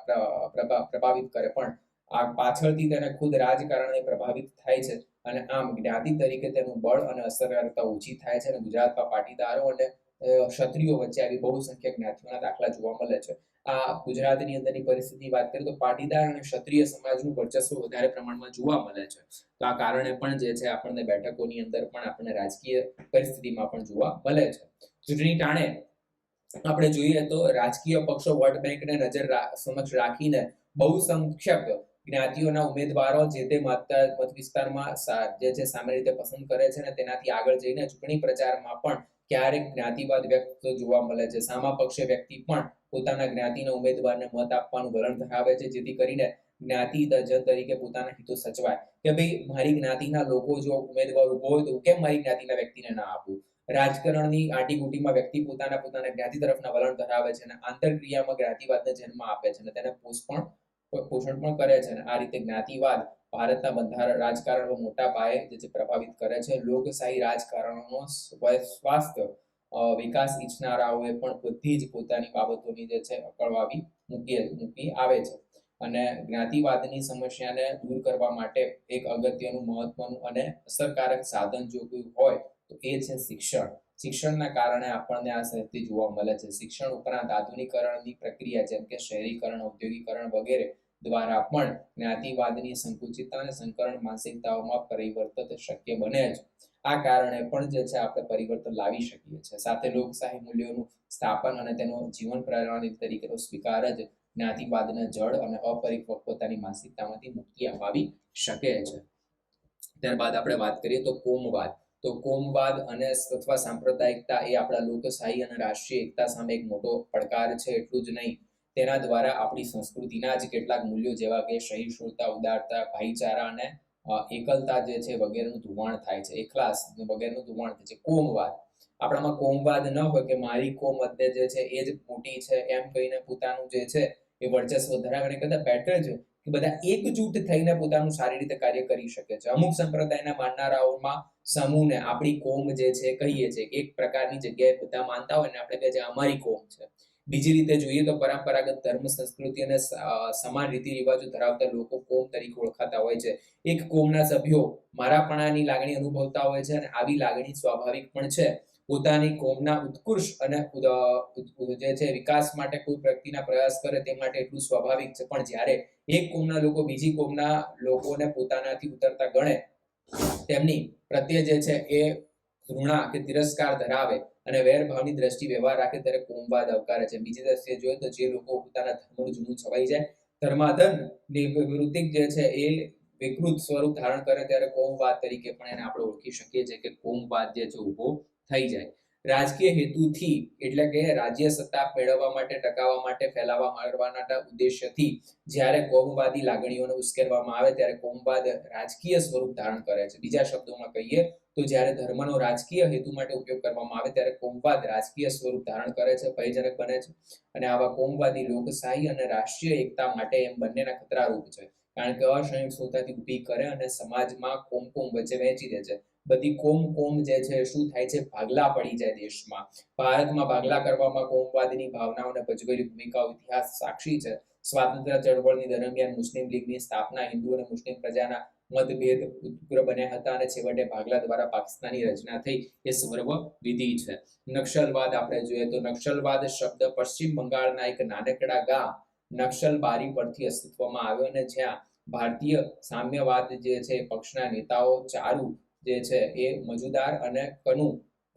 પ્રભાવિત કરે પણ આ પાછળથી તેને ખુદ રાજકારણે પ્રભાવિત થાય છે અને આમ જ્ઞાતિ તરીકે તેનું બળ અને અસરકારકતા ઓછી થાય છે અને ગુજરાતમાં પાટીદારો અને ક્ષત્રિયો વચ્ચે આવી બહુસંખ્યક જ્ઞાતિઓના દાખલા જોવા મળે છે. આ ગુજરાતની અંદરની પરિસ્થિતિ વાત કરીએ તો પાટીદાર અને ક્ષત્રિય સમાજનું વર્ચસ્વ વધારે પ્રમાણમાં જોવા મળે છે. તો આ કારણે પણ જે છે આપણને બેઠકોની અંદર પણ આપણને રાજકીય પરિસ્થિતિમાં પણ જોવા મળે છે. ચૂંટણી ટાણે આપણે જોઈએ તો રાજકીય પક્ષો વોટ બેંકને નજર સમક્ષ રાખીને બહુસંખ્યક જ્ઞાતિઓના ઉમેદવારો જે તે મત વિસ્તારમાં જે છે સામાન્ય રીતે પસંદ કરે છે અને તેનાથી આગળ જઈને ચૂંટણી પ્રચારમાં પણ ક્યારેક જ્ઞાતિવાદ વ્યક્ત જોવા મળે છે. સામા પક્ષે વ્યક્તિ પણ પોતાના જ્ઞાતિના ઉમેદવારને મત આપવાનું વલણ ધરાવે છે, જેથી કરીને જ્ઞાતિ જન તરીકે પોતાના હિતો સચવાય કે ભાઈ મારી જ્ઞાતિના લોકો જો ઉમેદવાર ઉભો હોય તો કેમ મારી જ્ઞાતિના વ્યક્તિને ના આપવું. રાજકારણની આટીગુટીમાં વ્યક્તિ પોતાના જ્ઞાતિ તરફના વલણ ધરાવે છે અને આંતરક્રિયામાં જ્ઞાતિવાદને જન્મ આપે છે અને તેને પોષણ પણ કરે છે. અને આ રીતે જ્ઞાતિવાદ ભારતના બંધારણ રાજકારણમાં મોટા પાયે જે પ્રભાવિત કરે છે. લોકશાહી રાજકારણનો સ્વાસ્થ્ય વિકાસ ઈચ્છનારાઓએ પણ બધી જ પોતાની બાબતોની જે છે અકળાવી મૂકી આવે છે. અને જ્ઞાતિવાદની સમસ્યાને દૂર કરવા માટે એક અગત્યનું, મહત્વનું અને અસરકારક સાધન જો કોઈ હોય તો એ છે શિક્ષણ. શિક્ષણના કારણે આપણને આ સ્થિતિ જોવા મળે છે. શિક્ષણ ઉપરાંત આધુનિકરણની પ્રક્રિયા જેમ કે શહેરીકરણ, ઔદ્યોગિકરણ વગેરે દ્વારા પણ જ્ઞાતિવાદની સંકુચિતતા અને સંકરણ માનસિકતાઓમાં પરિવર્તન શક્ય બને છે. આ કારણે પણ જે છે આપણે પરિવર્તન લાવી શકીએ છીએ. સાથે લોકશાહી મૂલ્યોનું સ્થાપન અને તેનો જીવન પ્રણાલી તરીકેનો સ્વીકાર જ જ્ઞાતિવાદના જડ અને અપરિપક્વતાની માનસિકતામાંથી મુક્તિ અપાવી શકે છે. ત્યારબાદ આપણે વાત કરીએ તો કોમવાદ. તો કોમવાદ અને અથવા સાંપ્રદાયિકતા એ આપણા લોકશાહી અને રાષ્ટ્રીય એકતા સામે એક મોટો પડકાર છે. એટલું જ નહીં, તેના દ્વારા આપણી સંસ્કૃતિના જ કેટલાક મૂલ્યો જેવા કે સહિષ્ણુતા, ઉદારતા, ભાઈચારા અને એકલતા જે છે વગેરેનું ધોવાણ થાય છે. એકલાસ વગેરેનું ધોવાણ થાય છે. કોમવાદ, આપણામાં કોમવાદ ન હોય કે મારી કોમ જે છે એ જ મોટી છે એમ કહીને પોતાનું જે છે એ વર્ચસ્વ ધરાવે, કરતા બેટર છે કે બધા એકજૂટ થઈને પોતાનું સારી રીતે કાર્ય કરી શકે છે. અમુક સંપ્રદાયના માનનારાઓમાં સમૂહને આપણી કોમ જે છે કહીએ છીએ, એક પ્રકારની જગ્યાએ બધા માનતા હોય ને આપણે કહે છે અમારી કોમ છે. બીજી રીતે જોઈએ તો પરંપરાગત ધર્મ, સંસ્કૃતિ અને સમાન રીતિ રિવાજો ધરાવતા લોકો કોમ તરીકે ઓળખાતા હોય છે. એક કોમના સભ્યો મારાપણાની લાગણી અનુભવતા હોય છે અને આવી લાગણી સ્વાભાવિક પણ છે. પોતાની કોમના ઉત્કૃષ્ટ અને જે છે વિકાસ માટે કોઈ વ્યક્તિના પ્રયાસ કરે તે માટે એટલું સ્વાભાવિક છે. પણ જ્યારે એક કોમના લોકો બીજી કોમના લોકોને પોતાનાથી ઉતરતા ગણે, તેમની પ્રત્યે જે છે એ ઘૃણા કે તિરસ્કાર ધરાવે અને વેરભાવની દ્રષ્ટિ વ્યવહાર રાખે ત્યારે કોમવાદ આવકારે છે. બીજી દ્રષ્ટિએ જોઈએ તો જે લોકો પોતાના ધર્મનું જૂનું છવાઈ જાય, ધર્માધર્મ નિવૃત્તિ જે છે એ વિકૃત સ્વરૂપ ધારણ કરે ત્યારે કોમવાદ તરીકે પણ એને આપણે ઓળખી શકીએ છીએ કે કોમવાદ જે છે ઉભો થઈ જાય. રાજકીય હેતુથી એટલે કે રાજ્ય સત્તા મેળવવા માટે, ટકાવવા માટે, ફેલાવવા મારવાના ઉદ્દેશ્યથી જ્યારે કોમવાદી લાગણીઓને ઉશ્કેરવામાં આવે ત્યારે કોમવાદ રાજકીય સ્વરૂપ ધારણ કરે છે. બીજા શબ્દોમાં કહીએ તો જ્યારે ધર્મનો રાજકીય હેતુ માટે ઉપયોગ કરવામાં આવે ત્યારે કોમવાદ રાજકીય સ્વરૂપ ધારણ કરે છે, ભયજનક બને છે. અને આવા કોમવાદી લોકશાહી અને રાષ્ટ્રીય એકતા માટે એમ બંનેના ખતરારૂપ છે. કારણ કે અસહિષ્ણુતાથી ઊભી કરે અને સમાજમાં કોમ વચ્ચે વહેંચી દે છે. બધી કોમ જે છે શું થાય છે, ભાગલા પડી જાય દેશમાં. ભારતમાં ભાગલા કરવામાં કોમવાદની ભાવનાઓને ભજવેલી ભૂમિકાઓ ઇતિહાસ સાક્ષી છે. સ્વાતંત્ર્ય ચળવળની દરમિયાન મુસ્લિમ લીગની સ્થાપના, હિન્દુ અને મુસ્લિમ પ્રજાના મતભેદ ઉગ્ર બન્યા હતા અને છેવટે ભાગલા દ્વારા પાકિસ્તાનની રચના થઈ એ સર્વ વિધિ છે. નક્સલવાદ આપણે જોઈએ તો નક્સલવાદ શબ્દ પશ્ચિમ બંગાળના એક નાનકડા ગામ નક્સલબારી પરથી અસ્તિત્વમાં આવ્યો અને જ્યાં ભારતીય સામ્યવાદ જે છે પક્ષના નેતાઓ ચારુ જે છે એ મજુદાર અને કનુ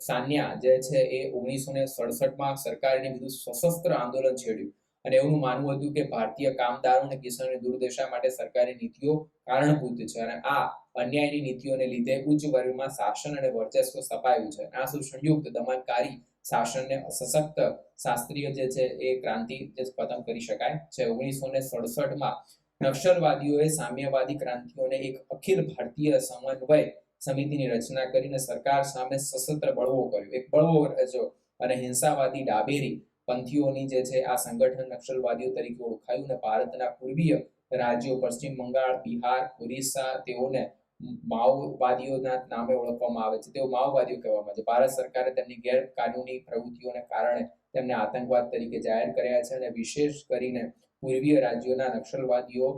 સાન્યા જે છે એ 1967માં સરકારની વિરુદ્ધ સશસ્ત્ર આંદોલન છેડ્યું અને એવું માનવું હતું કે ભારતીય કામદારો અને કિસાનોની દુર્દશા માટે સરકારી નીતિઓ કારણભૂત છે અને આ અન્યાયની નીતિઓને લીધે ઉચ્ચ વર્ગમાં શાસન અને વર્ચસ્વ સ્થપાયું છે. આ સંયુક્ત દમનકારી શાસનને સશક્ત શાસ્ત્રીય જે છે એ ક્રાંતિ જે ખતમ કરી શકાય છે. 1967માં નક્સલવાદીઓએ સામ્યવાદી ક્રાંતિઓને એક અખિલ ભારતીય સમન્વય સમિતિની રચના કરીને સરકાર સામે સશસ્ત્ર બળવો કર્યો. એક બળવો રચ્યો અને હિંસાવાદી ડાબેરી પંથીઓની જે છે આ સંગઠન નક્સલવાદીઓ તરીકે ઓળખાયું અને ભારતના પૂર્વીય રાજ્યો પશ્ચિમ બંગાળ, બિહાર, ઓરિસ્સા તેઓને માઓવાદીઓના નામે ઓળખવામાં આવે છે. તેઓ માઓવાદીઓ કહેવામાં આવે છે. ભારત સરકારે તેમની ગેરકાનૂની પ્રવૃત્તિઓને કારણે તેમને આતંકવાદ તરીકે જાહેર કર્યા છે અને વિશેષ કરીને પૂર્વીય રાજ્યોના નક્સલવાદીઓ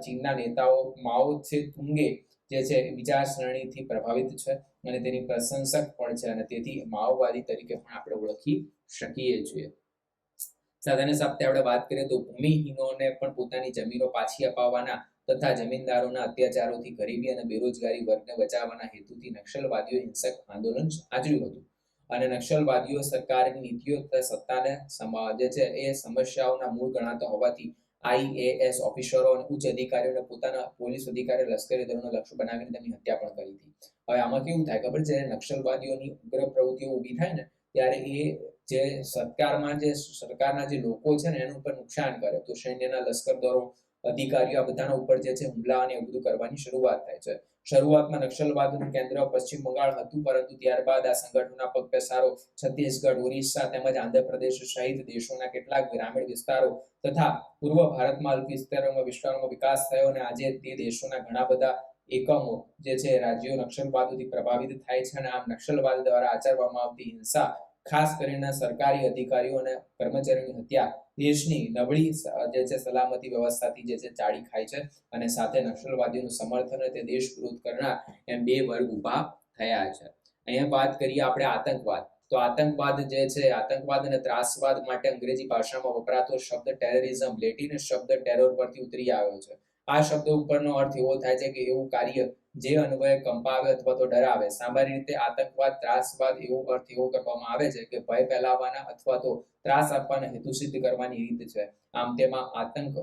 ચીનના નેતાઓ માઓ ત્સે તુંગે જે છે વિચારસરણીથી પ્રભાવિત છે અને તેની પ્રશંસક પણ છે અને તેથી માઓવાદી તરીકે પણ આપણે ઓળખી શકીએ છીએ. સાથે સાથે આપણે વાત કરીએ તો ભૂમિહીનોને પણ પોતાની જમીનો પાછી અપાવવાના તથા જમીનદારોના અત્યાચારોથી ગરીબી અને બેરોજગારી વર્ગને બચાવવાના હેતુથી નક્સલવાદીઓ હિંસક આંદોલન આચર્યું હતું અને નક્સલવાદીઓ સરકારની નીતિઓ તથા સત્તાને જે છે એ સમસ્યાઓના મૂળ ગણાતા હોવાથી IAS ઓફિસરો અને ઉચ્ચ અધિકારીઓને પોતાના પોલીસ અધિકારીઓ લશ્કરી દળોને લક્ષ્ય બનાવીને તેમની હત્યા પણ કરી હતી. હવે આમાં કેવું થાય ખબર છે, નક્સલવાદીઓની ઉગ્ર પ્રવૃત્તિઓ ઊભી થાય ને ત્યારે એ જે સરકારના જે લોકો છે ને એનું ઉપર નુકસાન કરે તો સૈન્યના લશ્કર દળો અધિકારીઓ આ બધાના ઉપર જે છે હુમલા અને એવું બધું કરવાની શરૂઆત થાય છે. શરૂઆતમાં નક્સલવાદનું કેન્દ્ર પશ્ચિમ બંગાળ હતું, પરંતુ ત્યારબાદ આ સંગઠનના પગપેસારો છત્તીસગઢ, ઓરિસ્સા તેમજ આંધ્રપ્રદેશ સહિત દેશોના કેટલાક ગ્રામીણ વિસ્તારો તથા પૂર્વ ભારતમાં અલ્પ વિસ્તારોમાં વિકાસ થયો અને આજે તે દેશોના ઘણા બધા એકમો જે છે રાજ્યો નક્સલવાદથી પ્રભાવિત થાય છે અને આમ નક્સલવાદ દ્વારા આચરવામાં આવતી હિંસા, ખાસ કરીને સરકારી અધિકારીઓ અને કર્મચારીઓની હત્યા દેશની નબળી જે છે સલામતી વ્યવસ્થાથી જે છે ચાળી ખાય છે અને સાથે નક્સલવાદીઓનું સમર્થન તે દેશ વિરોધ કરનાર એમ બે વર્ગ ઉભા થયા છે. અહીંયા વાત કરીએ આપણે આતંકવાદ. તો આતંકવાદ જે છે, આતંકવાદ અને ત્રાસવાદ માટે અંગ્રેજી ભાષામાં વપરાતો શબ્દ ટેરરિઝમ લેટિન શબ્દ ટેરર પરથી ઉતરી આવ્યો છે. આ શબ્દ ઉપરનો અર્થ એવો થાય છે કે એવું કાર્ય જે અન્વયે કંપાવે અથવા તો ડરાવે. સામાન્ય રીતે આતંકવાદ, ત્રાસવાદ એવો અર્થ એવો કરવામાં આવે છે કે ભય ફેલાવવાના અથવા તો ત્રાસ આપવાના હેતુ સિદ્ધ કરવાની રીત છે. આમ તેમાં આતંક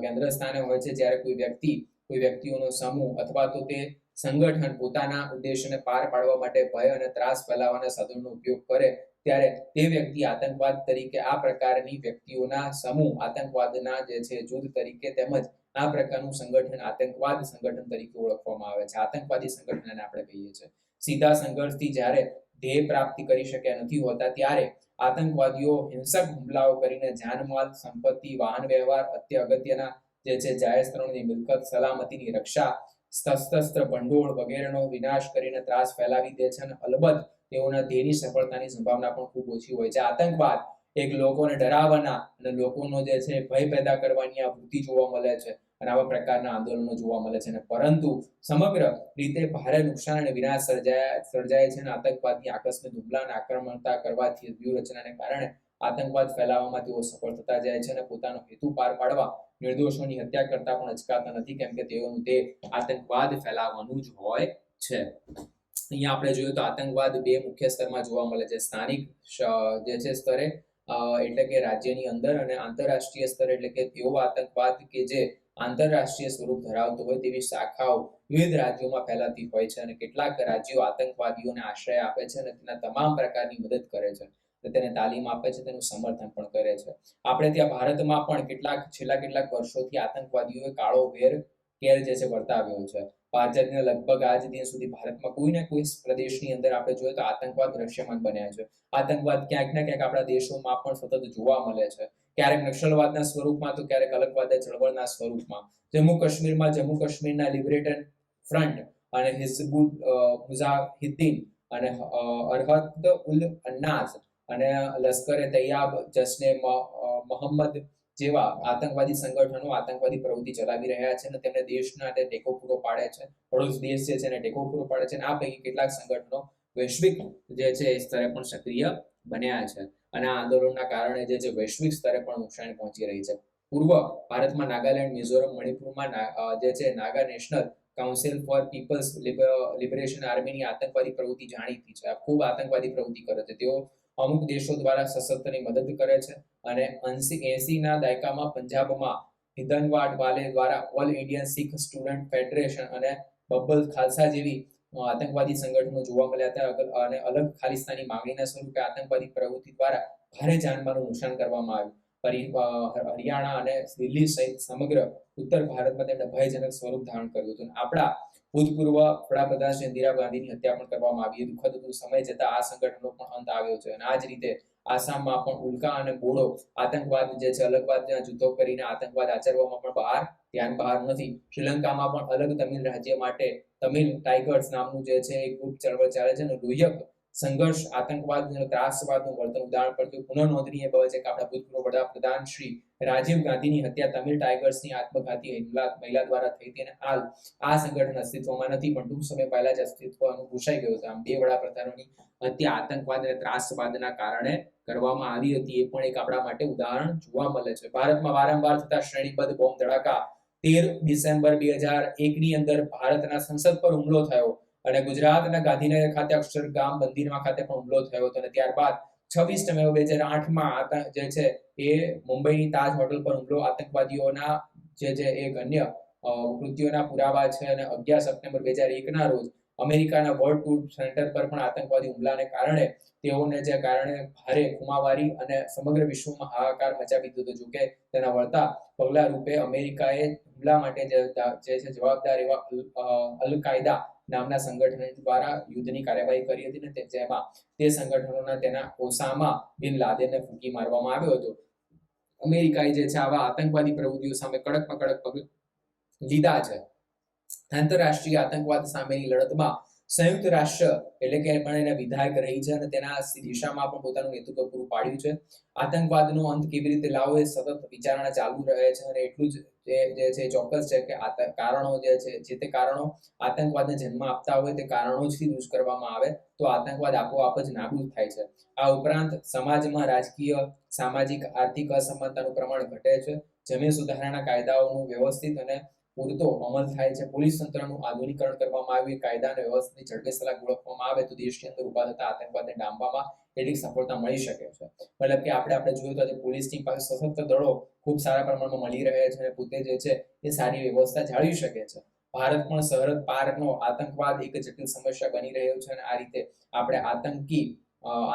કેન્દ્ર સ્થાને હોય છે જ્યારે કોઈ વ્યક્તિઓનો સમૂહ અથવા તો તે સંગઠન પોતાના ઉદ્દેશને પાર પાડવા માટે ભય અને ત્રાસ ફેલાવવાના સાધનોનો ઉપયોગ કરે ત્યારે તે વ્યક્તિ આતંકવાદ તરીકે આ પ્રકારની વ્યક્તિઓના સમૂહ આતંકવાદના જે છે જૂથ તરીકે તેમજ આ પ્રકારનું સંગઠન આતંકવાદ સંગઠન તરીકે ઓળખવામાં આવે છે. આતંકવાદી સંગઠનને આપણે કહીએ છીએ. સીધા સંઘર્ષથી જ્યારે ધ્યેય પ્રાપ્તિ કરી શક્યા નથી હોતા ત્યારે આતંકવાદીઓ હિંસક હુમલાઓ કરીને જાનમાલ, સંપત્તિ, વાહન વ્યવહાર, અગત્યના જે છે જાહેર સ્થળોની મિલકત, સલામતીની રક્ષા, શસ્ત્ર ભંડોળ વગેરેનો વિનાશ કરીને ત્રાસ ફેલાવી દે છે અને અલબત્ત તેઓના ધ્યેયની સફળતાની સંભાવના પણ ખૂબ ઓછી હોય છે. આતંકવાદ એક લોકોને ડરાવવાના અને લોકોનો જે છે ભય પેદા કરવાની આ વૃત્તિ જોવા મળે છે અને આવા પ્રકારના આંદોલનો જોવા મળે છે. પરંતુ સમગ્ર રીતે ભારે નુકસાન અને વિનાશ સર્જાય છે અને આતંકવાદની આકસ્મિક હુમલા અને આક્રમણતા કરવાથી વ્યૂહરચનાને કારણે આતંકવાદ ફેલાવવામાં તેઓ સફળ થતા જાય છે અને પોતાનો હેતુ પાર પાડવા નિર્દોષોની હત્યા કરતા પણ અચકાતા નથી, કેમ કે તેઓનું તે આતંકવાદ ફેલાવવાનું જ હોય છે. અહીંયા આપણે જોઈએ તો આતંકવાદ બે મુખ્ય સ્તરમાં જોવા મળે છે. સ્થાનિક જે છે સ્તરે એટલે કે રાજ્યની અંદર, અને આંતરરાષ્ટ્રીય સ્તરે એટલે કે એવો આતંકવાદ કે જે આંતરરાષ્ટ્રીય સ્વરૂપ ધરાવતો હોય તેવી શાખાઓ વિવિધ રાજ્યોમાં ફેલાતી હોય છે અને કેટલાક રાજ્યો આતંકવાદીઓને આશ્રય આપે છે અને તેના તમામ પ્રકારની મદદ કરે છે, તેને તાલીમ આપે છે, તેનું સમર્થન પણ કરે છે. આપણે ત્યાં ભારતમાં પણ છેલ્લા કેટલાક વર્ષોથી આતંકવાદીઓએ કાળો કેર જે છે વર્તાવ્યો છે. આઝાદીના લગભગ આજ દિન સુધી ભારતમાં કોઈ ને કોઈ પ્રદેશની અંદર આપણે જોઈએ તો આતંકવાદ દ્રશ્યમાન બન્યા છે. આતંકવાદ ક્યાંક ને ક્યાંક આપણા દેશોમાં પણ સતત જોવા મળે છે. ક્યારેક નક્સલવાદના સ્વરૂપમાં તો ક્યારેક અલગવાદી ચળવળના સ્વરૂપમાં. જમ્મુ કાશ્મીરના લિબરેશન ફ્રન્ટ અને હિઝબુલ મુજાહિદ્દીન અને અરહત ઉલ અન્નાસ અને લશ્કરે તૈયાબ, જશ્ને મોહમ્મદ જેવા આતંકવાદી સંગઠનો આતંકવાદી પ્રવૃત્તિ ચલાવી રહ્યા છે અને તેમને દેશના ટેકો પૂરો પાડે છે. પડોશ દેશ જે છે એને ટેકો પૂરો પાડે છે અને આ પૈકી કેટલાક સંગઠનો વૈશ્વિક જે છે એ સ્તરે પણ સક્રિય બન્યા છે અને આ આંદોલનના કારણે જે છે વૈશ્વિક સ્તરે પણ નુકસાન પહોંચી રહી છે. પૂર્વ ભારતમાં નાગાલેન્ડ, મિઝોરમ, મણિપુરમાં જે છે Naga national council for peoples liberation આર્મીની આતંકવાદી પ્રવૃત્તિ જાણીતી છે. આ ખૂબ આતંકવાદી પ્રવૃત્તિ કરે છે. તેઓ અમુક દેશો દ્વારા સશસ્ત્રની મદદ કરે છે અને 80ના દાયકામાં પંજાબમાં હિદનવાડ વાલે દ્વારા ઓલ ઇન્ડિયન શીખ સ્ટુડન્ટ ફેડરેશન અને બબ્બલ ખાલસા જેવી આતંકવાદી સંગઠનો જોવા મળ્યા હતા અને અલગ ખાલિસ્તાની માંગણીના સ્વરૂપે આતંકવાદી પ્રવૃત્તિ દ્વારા ભારે જાનમાલનું નુકસાન કરવામાં આવ્યું. હરિયાણા અને દિલ્હી સહિત સમગ્ર ઉત્તર ભારતમાં તેમણે ભયજનક સ્વરૂપ ધારણ કર્યું હતું. આપણા ભૂતપૂર્વ વડાપ્રધાન શ્રી ઇન્દિરા ગાંધીની હત્યા પણ કરવામાં આવી. દુઃખદ હતું. સમય જતા આ સંગઠનનો પણ અંત આવ્યો છે અને આ જ રીતે આસામમાં પણ ઉલ્કા અને બોડો આતંકવાદ જે છે અલગવાદના જૂથો કરીને આતંકવાદ આચરવામાં પણ ધ્યાન બહાર નથી. શ્રીલંકામાં પણ અલગ તમિલ રાજ્ય માટે તમિલ ટાઈગર્સ નામનું જે છે એક ગ્રુપ ચળવળ ચાલે છે અને લોહિયક સંઘર્ષ, આતંકવાદ અને ત્રાસવાદનું વર્તન ઉદાહરણ પરથી પુનઃ નોંધનીય બાબત છે કે આપણા ભૂતપૂર્વ વડાપ્રધાન શ્રી રાજીવ ગાંધીની હત્યા તમિલ ટાઈગર્સની આત્મઘાતી મહિલા દ્વારા થઈ હતી અને હાલ આ સંગઠન અસ્તિત્વમાં નથી, પણ ટૂંક સમય પહેલા જ અસ્તિત્વનું ભૂસાઈ ગયું હતું. આમ બે વડાપ્રધાનોની હત્યા આતંકવાદ અને ત્રાસવાદના કારણે કરવામાં આવી હતી, એ પણ એક આપણા માટે ઉદાહરણ જોવા મળે છે. ભારતમાં વારંવાર થતા શ્રેણીબદ્ધ બોમ્બ ધડાકા 13 ડિસેમ્બર 2001 ની અંદર ભારતના સંસદ પર હુમલો થયો અને ગુજરાતના ગાંધીનગર ખાતે અક્ષરધામ મંદિરમાં ખાતે પણ હુમલો થયો હતો અને ત્યારબાદ 26 નવેમ્બર 2008માં જે છે એ મુંબઈની તાજ હોટલ પર હુમલો આતંકવાદીઓના જે એક અન્ય કૃત્યોના પુરાવા છે અને 11 સપ્ટેમ્બર 2001ના રોજ અમેરિકાના વર્લ્ડ ટ્રેડ સેન્ટર પર પણ આતંકવાદી હુમલાને કારણે તેઓને જે કારણે ભારે ખુમાવારી અને સમગ્ર વિશ્વમાં હાહાકાર મચાવી દીધો. જોકે તેના વળતા પગલા રૂપે અમેરિકાએ હુમલા માટે જે છે જવાબદાર એવા અલ કાયદા નામના સંગઠન દ્વારા યુદ્ધની કાર્યવાહી કરી હતી ને જેમાં તે સંગઠનોના તેના ઓસામા બિન લાદેનને ફૂંકી મારવામાં આવ્યો હતો. અમેરિકાએ જે છે આવા આતંકવાદી પ્રવૃત્તિઓ સામે કડકમાં કડક પગલાં લીધા છે. આંતરરાષ્ટ્રીય આતંકવાદ સામેની લડતમાં સંયુક્ત રાષ્ટ્ર એટલે કે પણ એને વિધાયક રહી છે અને તેના દિશામાં પણ પોતાનું નેતૃત્વ પૂરું પાડ્યું છે. આતંકવાદનો અંત કેવી રીતે લાવવો એ સતત વિચારણા ચાલુ રહે છે અને એટલું જ જે છે ચોક્કસ છે કે કારણો જે તે કારણો આતંકવાદને જન્મ આપતા હોય તે કારણોથી દૂર કરવામાં આવે તો આતંકવાદ આપોઆપ જ નાબૂદ થાય છે. આ ઉપરાંત સમાજમાં રાજકીય, સામાજિક, આર્થિક અસમાનતાનું પ્રમાણ ઘટે છે. જમીન સુધારણા કાયદાઓનું વ્યવસ્થિત અને પૂરતો અમલ થાય છે. પોલીસ તંત્રનું આધુનિકરણ કરવામાં આવે, કાયદા અને વ્યવસ્થાની ઝડપેસલાક ઓળખવામાં આવે તો દેશની અંદર ઉભા થતા આતંકવાદને ડામવામાં એટલી સફળતા મળી શકે છે. મતલબ કે આપણે જોયું તો પોલીસની પાસે સશસ્ત્ર દળો ખૂબ સારા પ્રમાણમાં મળી રહે છે અને પોતે જે છે એ સારી વ્યવસ્થા જાળવી શકે છે. ભારત પણ સરહદ પારનો આતંકવાદ એક જટિલ સમસ્યા બની રહ્યો છે અને આ રીતે આપણે આતંકી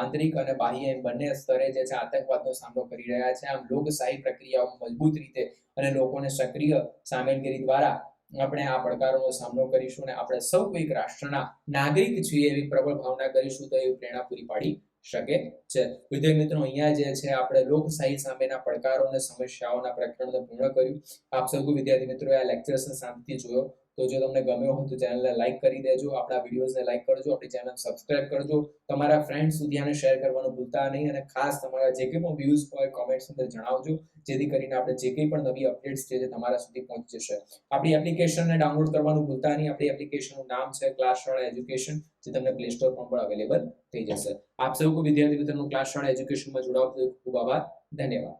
આંતરિક અને બાહ્ય એમ બંને સ્તરે જે છે આતંકવાદનો સામનો કરી રહ્યા છે. આમ લોકશાહી પ્રક્રિયાઓ મજબૂત રીતે અને લોકોને સક્રિય સામેલગીરી દ્વારા આપણે આ પડકારોનો સામનો કરીશું અને આપણે સૌ એક રાષ્ટ્રના નાગરિક છીએ એવી પ્રબળ ભાવના કરીશું તો એ પ્રેરણા પૂરી પાડી શકે છે. વિદ્યાર્થી મિત્રો, અહીંયા જે છે આપણે લોકશાહી સામેના પડકારો અને સમસ્યાઓના પ્રકરણને પૂર્ણ કર્યું. આપ સૌ વિદ્યાર્થી મિત્રોએ આ લેક્ચર્સને શાંતિથી જોયો. તો જો તમને ગમ્યો હોય તો ચેનલને લાઈક કરી દેજો, આપણા વિડીયોઝને લાઈક કરજો, આપણી ચેનલ સબસ્ક્રાઇબ કરજો, તમારા ફ્રેન્ડ સુધી આને શેર કરવાનું ભૂલતા નહીં અને ખાસ તમારા જે કંઈ પણ વ્યૂઝ હોય કોમેન્ટ્સ અંદર જણાવજો, જેથી કરીને આપણે જે કંઈ પણ નવી અપડેટ્સ છે તે તમારા સુધી પહોંચી જશે. આપણી એપ્લિકેશનને ડાઉનલોડ કરવાનું ભૂલતા નહીં. આપણી એપ્લિકેશનનું નામ છે ક્લાસ શાળા એજ્યુકેશન, જે તમને પ્લે સ્ટોર પર પણ અવેલેબલ થઈ જશે. આપ સૌ વિદ્યાર્થી મિત્રોનું ક્લાસ શાળા એજ્યુકેશનમાં જોડાવા ખૂબ આભાર. ધન્યવાદ.